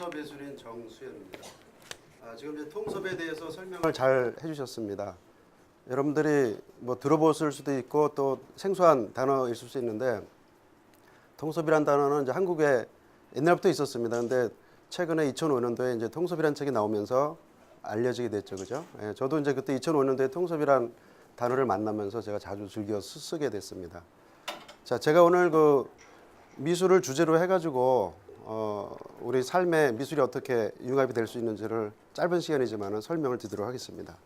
통섭예술인 정수현입니다. 지금 이제 통섭에 대해서 설명을 잘 해주셨습니다. 여러분들이 뭐 들어보실 수도 있고 또 생소한 단어일 수 있는데, 통섭이란 단어는 이제 한국에 옛날부터 있었습니다. 근데 최근에 2005년도에 이제 통섭이란 책이 나오면서 알려지게 됐죠, 그죠? 예, 저도 이제 그때 2005년도에 통섭이란 단어를 만나면서 제가 자주 즐겨 쓰게 됐습니다. 자, 제가 오늘 그 미술을 주제로 해가지고 우리 삶에 미술이 어떻게 융합이 될 수 있는지를 짧은 시간이지만 설명을 드리도록 하겠습니다.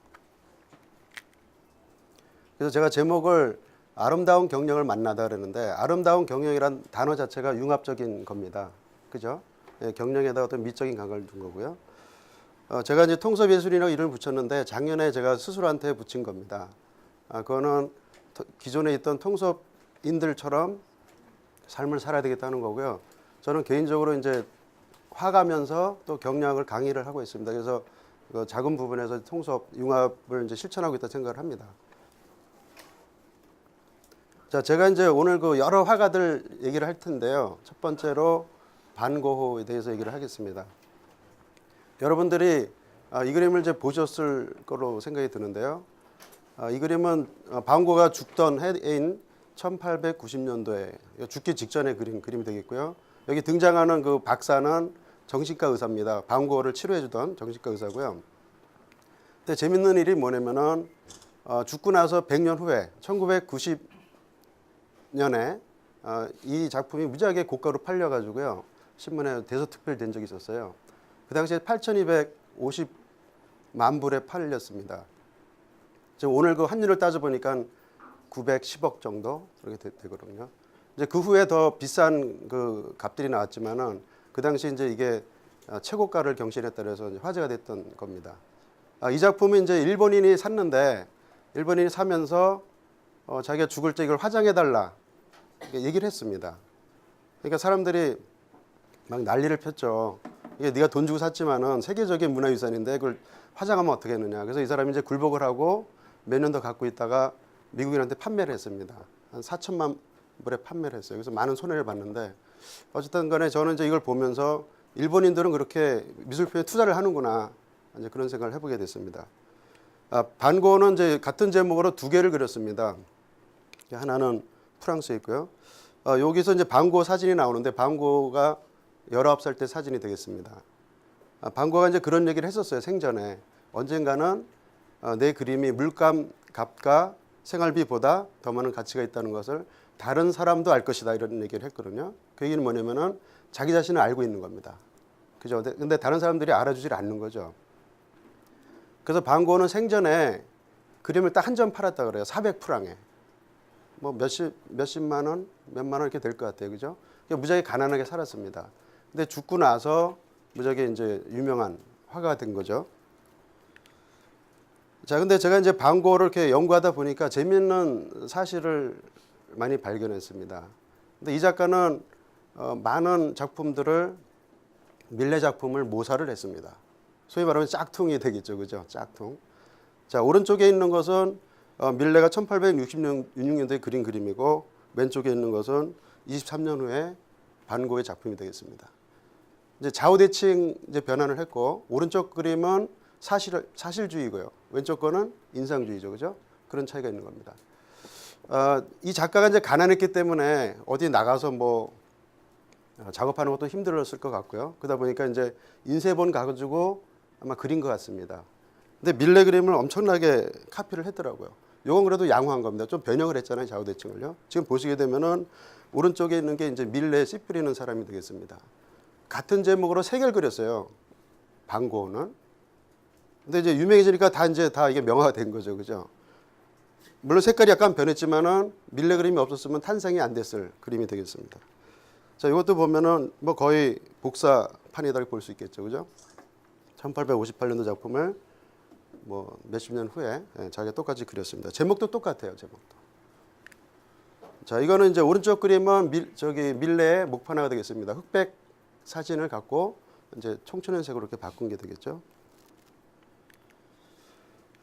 그래서 제가 제목을 아름다운 경영을 만나다 그랬는데, 아름다운 경영이란 단어 자체가 융합적인 겁니다. 그죠? 예, 경영에다 어떤 미적인 감각을 둔 거고요. 제가 이제 통섭예술이라고 이름을 붙였는데 작년에 제가 스스로한테 붙인 겁니다. 그거는 기존에 있던 통섭인들처럼 삶을 살아야 되겠다는 거고요. 저는 개인적으로 이제 화가면서 또 경영을 강의를 하고 있습니다. 그래서 그 작은 부분에서 통섭 융합을 이제 실천하고 있다 생각을 합니다. 자, 제가 이제 오늘 그 여러 화가들 얘기를 할 텐데요. 첫 번째로 반고흐에 대해서 얘기를 하겠습니다. 여러분들이 이 그림을 이제 보셨을 거로 생각이 드는데요. 이 그림은 반고흐가 죽던 해인 1890년도에 죽기 직전에 그린 그림이 되겠고요. 여기 등장하는 그 박사는 정신과 의사입니다. 반고흐를 치료해주던 정신과 의사고요. 근데 재밌는 일이 뭐냐면은 죽고 나서 100년 후에 1990년에 이 작품이 무지하게 고가로 팔려가지고요. 신문에 대서특필 된 적이 있었어요. 그 당시에 8,250만 불에 팔렸습니다. 지금 오늘 그 환율을 따져보니까 910억 정도 그렇게 되거든요. 이제 그 후에 더 비싼 그 값들이 나왔지만은 그 당시 이제 이게 최고가를 경신했다 그래서 화제가 됐던 겁니다. 이 작품은 이제 일본인이 샀는데, 일본인이 사면서 자기가 죽을 때 이걸 화장해달라 얘기를 했습니다. 그러니까 사람들이 막 난리를 폈죠. 이게 네가 돈 주고 샀지만은 세계적인 문화유산인데 그걸 화장하면 어떻게 했느냐. 그래서 이 사람이 이제 굴복을 하고 몇 년 더 갖고 있다가 미국인한테 판매를 했습니다. 한 4천만 불에 판매를 했어요. 그래서 많은 손해를 봤는데, 어쨌든 간에 저는 이제 이걸 보면서 일본인들은 그렇게 미술 표현에 투자를 하는구나, 이제 그런 생각을 해보게 됐습니다. 반고흐는 이제 같은 제목으로 두 개를 그렸습니다. 하나는 프랑스에 있고요. 여기서 이제 반고흐 사진이 나오는데 반고흐가 19살 때 사진이 되겠습니다. 반고흐가 이제 그런 얘기를 했었어요. 생전에 언젠가는 내 그림이 물감 값과 생활비보다 더 많은 가치가 있다는 것을 다른 사람도 알 것이다, 이런 얘기를 했거든요. 그 얘기는 뭐냐면은 자기 자신을 알고 있는 겁니다. 그죠? 근데 다른 사람들이 알아주질 않는 거죠. 그래서 반고흐는 생전에 그림을 딱 한 점 팔았다 그래요. 400프랑에. 뭐 몇십만 원, 몇만 원 이렇게 될 것 같아요. 그죠? 무지하게 가난하게 살았습니다. 근데 죽고 나서 무지하게 이제 유명한 화가가 된 거죠. 자, 근데 제가 이제 반고흐를 이렇게 연구하다 보니까 재미있는 사실을 많이 발견했습니다. 근데 이 작가는 많은 작품들을, 밀레 작품을 모사를 했습니다. 소위 말하면 짝퉁이 되겠죠, 그죠? 짝퉁. 자, 오른쪽에 있는 것은 밀레가 1866년도에 그린 그림이고, 왼쪽에 있는 것은 23년 후에 반고흐의 작품이 되겠습니다. 이제 좌우대칭 이제 변환을 했고, 오른쪽 그림은 사실주의고요. 왼쪽 거는 인상주의죠, 그죠? 그런 차이가 있는 겁니다. 이 작가가 이제 가난했기 때문에 어디 나가서 뭐 작업하는 것도 힘들었을 것 같고요. 그러다 보니까 이제 인쇄본 가지고 아마 그린 것 같습니다. 근데 밀레 그림을 엄청나게 카피를 했더라고요. 요건 그래도 양호한 겁니다. 좀 변형을 했잖아요, 좌우대칭을요. 지금 보시게 되면은 오른쪽에 있는 게 이제 밀레 씨 뿌리는 사람이 되겠습니다. 같은 제목으로 세 개를 그렸어요, 반고흐는. 근데 이제 유명해지니까 다 이게 명화가 된 거죠, 그죠? 물론 색깔이 약간 변했지만은 밀레 그림이 없었으면 탄생이 안 됐을 그림이 되겠습니다. 자, 이것도 보면은 뭐 거의 복사판이라고 볼 수 있겠죠, 그죠? 1858년도 작품을 뭐 몇십 년 후에 자기가 똑같이 그렸습니다. 제목도 똑같아요, 제목도. 자, 이거는 이제 오른쪽 그림은 밀레의 목판화가 되겠습니다. 흑백 사진을 갖고 이제 청천연색으로 이렇게 바꾼 게 되겠죠.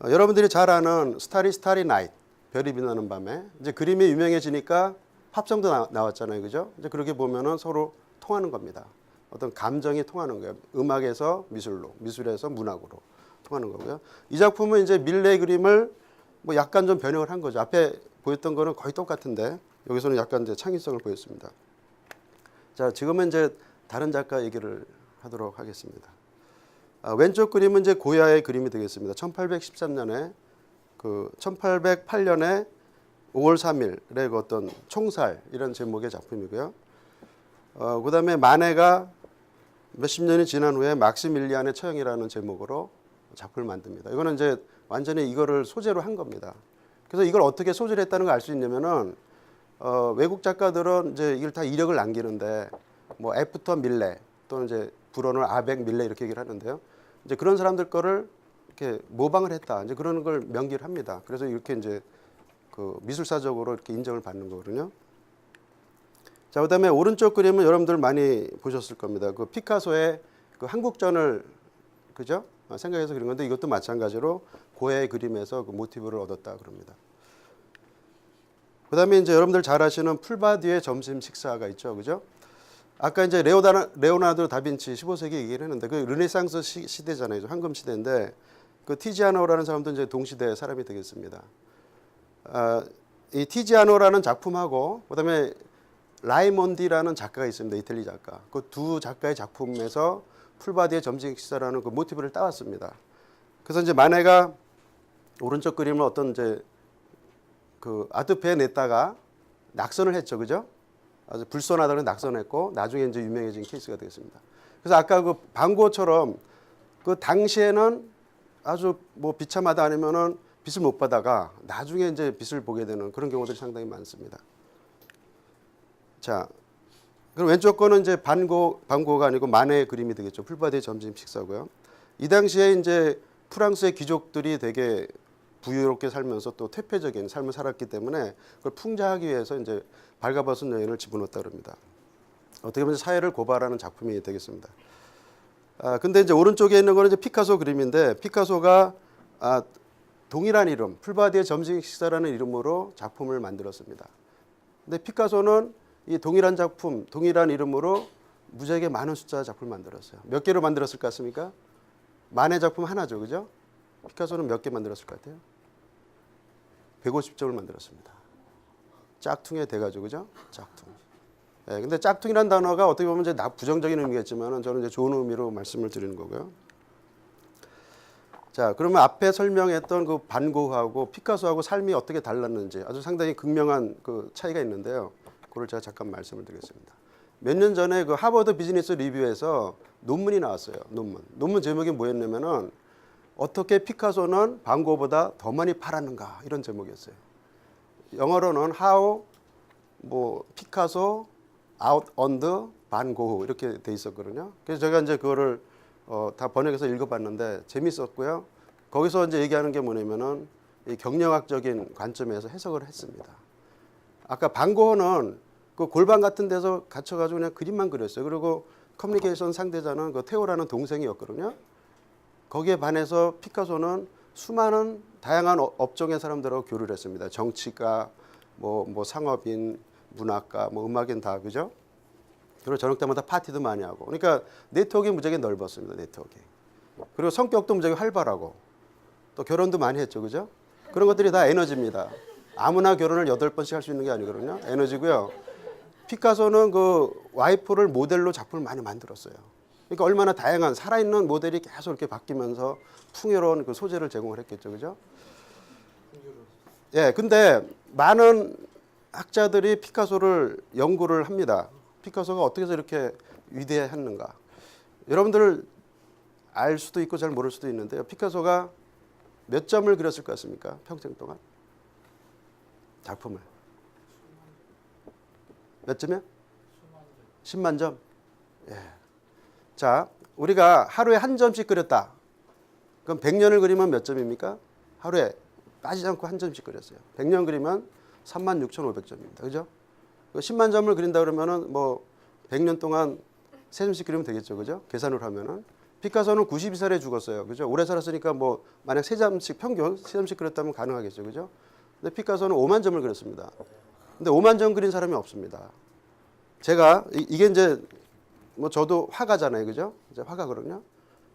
여러분들이 잘 아는 스타리 스타리 나이트, 별이 빛나는 밤에, 이제 그림이 유명해지니까 팝송도 나왔잖아요, 그죠? 이제 그렇게 보면은 서로 통하는 겁니다. 어떤 감정이 통하는 거예요. 음악에서 미술로, 미술에서 문학으로 통하는 거고요. 이 작품은 이제 밀레 그림을 뭐 약간 좀 변형을 한 거죠. 앞에 보였던 거는 거의 똑같은데 여기서는 약간 이제 창의성을 보였습니다. 자, 지금은 이제 다른 작가 얘기를 하도록 하겠습니다. 왼쪽 그림은 이제 고야의 그림이 되겠습니다. 1813년에 1808년에 5월 3일의 그 어떤 총살 이런 제목의 작품이고요. 그다음에 마네가 몇십 년이 지난 후에 막시밀리안의 처형이라는 제목으로 작품을 만듭니다. 이거는 이제 완전히 이거를 소재로 한 겁니다. 그래서 이걸 어떻게 소재를 했다는 걸 알 수 있냐면은 외국 작가들은 이제 이걸 다 이력을 남기는데 뭐 애프터 밀레 또는 이제 불어는 아벡 밀레 이렇게 얘기를 하는데요. 이제 그런 사람들 거를 이렇게 모방을 했다. 이제 그런 걸 명기를 합니다. 그래서 이렇게 이제 그 미술사적으로 이렇게 인정을 받는 거거든요. 자, 그다음에 오른쪽 그림은 여러분들 많이 보셨을 겁니다. 그 피카소의 그 한국전을 그죠? 생각해서 그린 건데 이것도 마찬가지로 고해의 그림에서 그 모티브를 얻었다 그럽니다. 그다음에 이제 여러분들 잘 아시는 풀바디의 점심 식사가 있죠, 그죠? 아까 이제 레오나르도 다빈치 15세기 얘기를 했는데 그 르네상스 시대잖아요, 황금 시대인데 그 티지아노라는 사람도 이제 동시대 사람이 되겠습니다. 이 티지아노라는 작품하고 그다음에 라이몬디라는 작가가 있습니다, 이탈리 작가. 그 두 작가의 작품에서 풀바디의 점심 식사라는 그 모티브를 따왔습니다. 그래서 이제 마네가 오른쪽 그림을 어떤 이제 그 아트페에 냈다가 낙선을 했죠, 그죠? 아주 불손하다고 낙선했고 나중에 이제 유명해진 케이스가 되겠습니다. 그래서 아까 그 반고처럼 그 당시에는 아주 뭐 비참하다 아니면은 빚을 못 받다가 나중에 이제 빚을 보게 되는 그런 경우들이 상당히 많습니다. 자, 그럼 왼쪽 거는 이제 반고가 아니고 마네의 그림이 되겠죠. 풀바디의 점심 식사고요. 이 당시에 이제 프랑스의 귀족들이 되게 부유롭게 살면서 또 퇴폐적인 삶을 살았기 때문에 그걸 풍자하기 위해서 이제 발가벗은 여인을 집어넣었다 그럽니다. 어떻게 보면 사회를 고발하는 작품이 되겠습니다. 근데 이제 오른쪽에 있는 거는 이제 피카소 그림인데 피카소가 동일한 이름, 풀바디의 점심 식사라는 이름으로 작품을 만들었습니다. 근데 피카소는 이 동일한 작품, 동일한 이름으로 무지하게 많은 숫자의 작품을 만들었어요. 몇 개로 만들었을 것 같습니까? 마네 작품 하나죠, 그죠? 피카소는 몇 개 만들었을 것 같아요? 150점을 만들었습니다. 짝퉁에 돼가지고, 그죠? 짝퉁. 예, 근데 짝퉁이라는 단어가 어떻게 보면 이제 부정적인 의미겠지만 저는 이제 좋은 의미로 말씀을 드리는 거고요. 자, 그러면 앞에 설명했던 그 반고흐하고 피카소하고 삶이 어떻게 달랐는지 아주 상당히 극명한 그 차이가 있는데요. 그걸 제가 잠깐 말씀을 드리겠습니다. 몇 년 전에 그 하버드 비즈니스 리뷰에서 논문이 나왔어요. 논문 제목이 뭐였냐면은 어떻게 피카소는 반고흐보다 더 많이 팔았는가 이런 제목이었어요. 영어로는 How 뭐 피카소 out on the 반고흐 이렇게 돼 있었거든요. 그래서 제가 이제 그거를 다 번역해서 읽어봤는데 재밌었고요. 거기서 이제 얘기하는 게 뭐냐면은 이 경영학적인 관점에서 해석을 했습니다. 아까 반고흐는 그 골방 같은 데서 갇혀가지고 그냥 그림만 그렸어요. 그리고 커뮤니케이션 상대자는 그 테오라는 동생이었거든요. 거기에 반해서 피카소는 수많은 다양한 업종의 사람들하고 교류를 했습니다. 정치가, 뭐 상업인, 문학가, 뭐 음악인 다 그죠? 그리고 저녁 때마다 파티도 많이 하고. 그러니까 네트워크가 무지하게 넓었습니다. 네트워크. 그리고 성격도 무지하게 활발하고 또 결혼도 많이 했죠, 그죠? 그런 것들이 다 에너지입니다. 아무나 결혼을 8번씩 할 수 있는 게 아니거든요. 에너지고요. 피카소는 그 와이프를 모델로 작품을 많이 만들었어요. 그러니까 얼마나 다양한 살아있는 모델이 계속 이렇게 바뀌면서 풍요로운 그 소재를 제공을 했겠죠, 그죠? 예, 근데 많은 학자들이 피카소를 연구를 합니다. 피카소가 어떻게 해서 이렇게 위대했는가? 여러분들 알 수도 있고 잘 모를 수도 있는데요. 피카소가 몇 점을 그렸을 것 같습니까? 평생 동안 작품을 몇 점이요? 10만 점. 예. 자, 우리가 하루에 한 점씩 그렸다. 그럼 100년을 그리면 몇 점입니까? 하루에 빠지지 않고 한 점씩 그렸어요. 100년 그리면 36,500점입니다. 그죠? 10만 점을 그린다 그러면은 뭐 100년 동안 3점씩 그리면 되겠죠. 그죠? 계산을 하면은. 피카소는 92살에 죽었어요. 그죠? 오래 살았으니까 뭐 만약 3점씩 평균 3점씩 그렸다면 가능하겠죠. 그죠? 근데 피카소는 5만 점을 그렸습니다. 근데 5만 점 그린 사람이 없습니다. 제가 이게 이제 뭐 저도 화가잖아요, 그죠? 이제 화가거든요.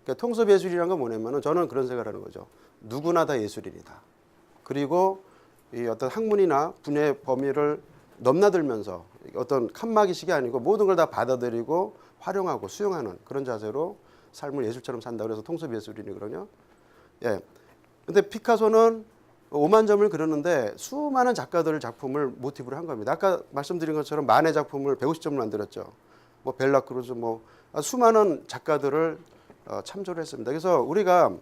그러니까 통섭 예술이란 건 뭐냐면은 저는 그런 생각을 하는 거죠. 누구나 다 예술인이다. 그리고 이 어떤 학문이나 분야의 범위를 넘나들면서 어떤 칸막이식이 아니고 모든 걸 다 받아들이고 활용하고 수용하는 그런 자세로 삶을 예술처럼 산다. 그래서 통섭 예술인이거든요. 예. 근데 피카소는 5만 점을 그렸는데 수많은 작가들 작품을 모티브로 한 겁니다. 아까 말씀드린 것처럼 만의 작품을 150점을 만들었죠. 뭐 벨라크루즈 뭐 수많은 작가들을 참조를 했습니다. 그래서 우리가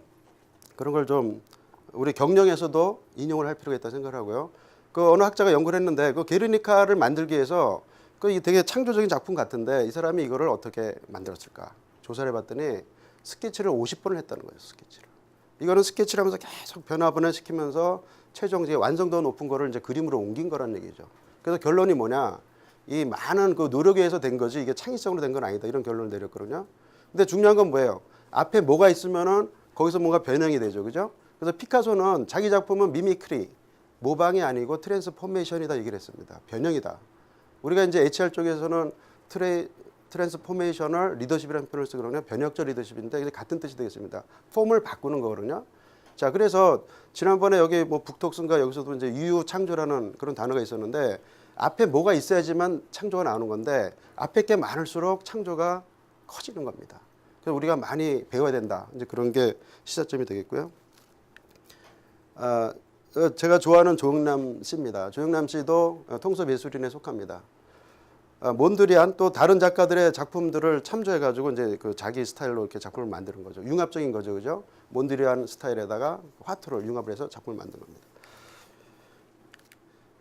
그런 걸 좀 우리 경영에서도 인용을 할 필요가 있다고 생각을 하고요. 그 어느 학자가 연구를 했는데 그 게르니카를 만들기 위해서 그 되게 창조적인 작품 같은데 이 사람이 이거를 어떻게 만들었을까 조사를 해봤더니 스케치를 50번을 했다는 거예요. 스케치를. 이거는 스케치를 하면서 계속 변화변화 시키면서 최종 이제 완성도 높은 거를 이제 그림으로 옮긴 거란 얘기죠. 그래서 결론이 뭐냐? 이 많은 그 노력에 의해서 된 거지 이게 창의성으로 된 건 아니다. 이런 결론을 내렸거든요. 근데 중요한 건 뭐예요? 앞에 뭐가 있으면은 거기서 뭔가 변형이 되죠. 그죠? 그래서 피카소는 자기 작품은 미미크리, 모방이 아니고 트랜스포메이션이다 얘기를 했습니다. 변형이다. 우리가 이제 HR 쪽에서는 트랜스포메이셔널 리더십이라는 표현을 쓰거든요. 변혁적 리더십인데 이게 같은 뜻이 되겠습니다. 폼을 바꾸는 거거든요. 자, 그래서 지난번에 여기 뭐 북톡슨가 여기서도 이제 유유창조라는 그런 단어가 있었는데 앞에 뭐가 있어야지만 창조가 나오는 건데 앞에 게 많을수록 창조가 커지는 겁니다. 그래서 우리가 많이 배워야 된다. 이제 그런 게 시사점이 되겠고요. 제가 좋아하는 조영남 씨입니다. 조영남 씨도 통섭 예술인에 속합니다. 몬드리안 또 다른 작가들의 작품들을 참조해가지고 이제 그 자기 스타일로 이렇게 작품을 만드는 거죠. 융합적인 거죠, 그죠? 몬드리안 스타일에다가 화투를 융합을 해서 작품을 만든 겁니다.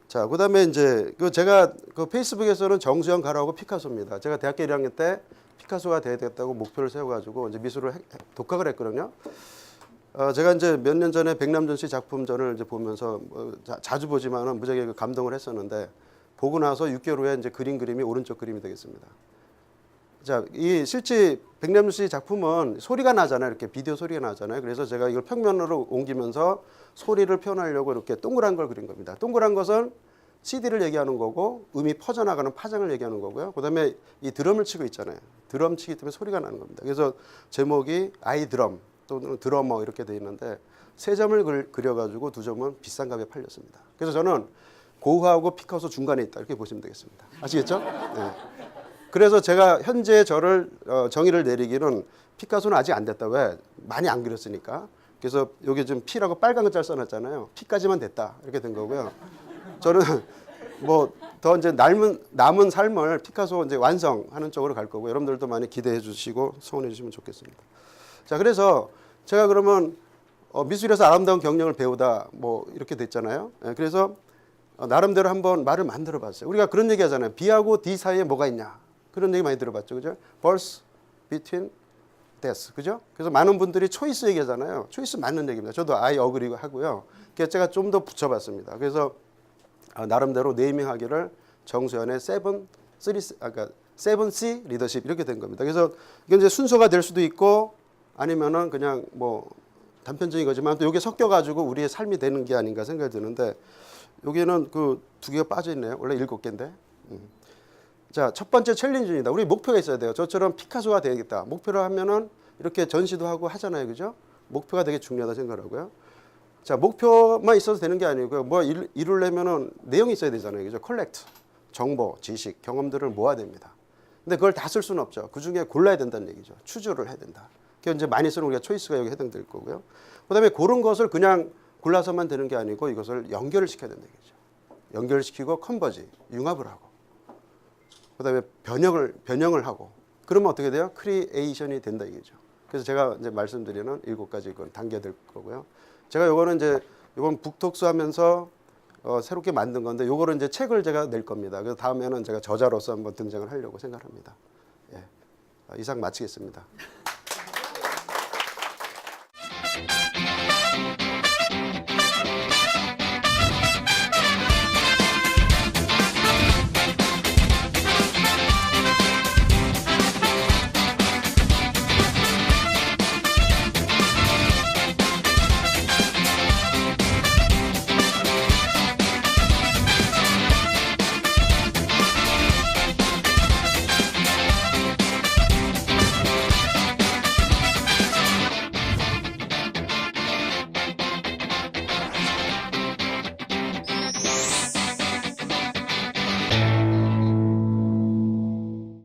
자, 그다음에 이제 그 제가 그 페이스북에서는 정수영 가로하고 피카소입니다. 제가 대학교 1학년 때 피카소가 돼야 되겠다고 목표를 세워가지고 이제 미술을 독학을 했거든요. 제가 이제 몇 년 전에 백남준 씨 작품전을 이제 보면서 자주 보지만은 무지하게 감동을 했었는데. 보고 나서 6개월 후에 이제 그림이 오른쪽 그림이 되겠습니다. 자, 이 실제 백남준 씨 작품은 소리가 나잖아요. 이렇게 비디오 소리가 나잖아요. 그래서 제가 이걸 평면으로 옮기면서 소리를 표현하려고 이렇게 동그란 걸 그린 겁니다. 동그란 것은 CD를 얘기하는 거고 음이 퍼져나가는 파장을 얘기하는 거고요. 그다음에 이 드럼을 치고 있잖아요. 드럼 치기 때문에 소리가 나는 겁니다. 그래서 제목이 아이 드럼 또는 드러머 이렇게 돼 있는데 3점을 그려가지고 2점은 비싼 값에 팔렸습니다. 그래서 저는 고흐하고 피카소 중간에 있다 이렇게 보시면 되겠습니다. 아시겠죠? 네. 그래서 제가 현재 저를 정의를 내리기는 피카소는 아직 안 됐다. 왜? 많이 안 그렸으니까. 그래서 여기 지금 P라고 빨간 글자를 써놨잖아요. P까지만 됐다 이렇게 된 거고요. 저는 뭐 더 이제 남은 삶을 피카소 이제 완성하는 쪽으로 갈 거고 여러분들도 많이 기대해 주시고 소원해 주시면 좋겠습니다. 자, 그래서 제가 그러면 미술에서 아름다운 경영을 배우다 뭐 이렇게 됐잖아요. 네, 그래서 나름대로 한번 말을 만들어 봤어요. 우리가 그런 얘기 하잖아요. B하고 D 사이에 뭐가 있냐. 그런 얘기 많이 들어봤죠. 그죠? Birth, between, death. 그죠? 그래서 많은 분들이 초이스 얘기하잖아요. 초이스 맞는 얘기입니다. 저도 I agree 하고요. 그래서 제가 좀 더 붙여봤습니다. 그래서 나름대로 네이밍하기를 정수연의 7C 리더십 이렇게 된 겁니다. 그래서 이게 이제 순서가 될 수도 있고 아니면은 그냥 뭐 단편적인 거지만 또 이게 섞여가지고 우리의 삶이 되는 게 아닌가 생각이 드는데 여기는 그 2개가 빠져 있네요. 원래 7개인데. 자, 첫 번째 챌린지입니다. 우리 목표가 있어야 돼요. 저처럼 피카소가 되겠다. 목표를 하면은 이렇게 전시도 하고 하잖아요. 그죠? 목표가 되게 중요하다 생각하고요. 자, 목표만 있어도 되는 게 아니고요. 뭐 이루려면은 내용이 있어야 되잖아요. 그죠? 컬렉트. 정보, 지식, 경험들을 모아야 됩니다. 근데 그걸 다 쓸 수는 없죠. 그 중에 골라야 된다는 얘기죠. 추주를 해야 된다. 그게 이제 많이 쓰는 우리가 초이스가 여기 해당될 거고요. 그다음에 그런 것을 그냥 골라서만 되는 게 아니고 이것을 연결을 시켜야 된다는 얘기죠. 연결을 시키고 컨버지, 융합을 하고 그다음에 변형을 하고 그러면 어떻게 돼요? 크리에이션이 된다 이거죠. 그래서 제가 이제 말씀드리는 7가지 건 단계될 거고요. 제가 요거는 이제 이건 북톡스 하면서 새롭게 만든 건데 요거를 이제 책을 제가 낼 겁니다. 그래서 다음에는 제가 저자로서 한번 등장을 하려고 생각합니다. 예. 이상 마치겠습니다.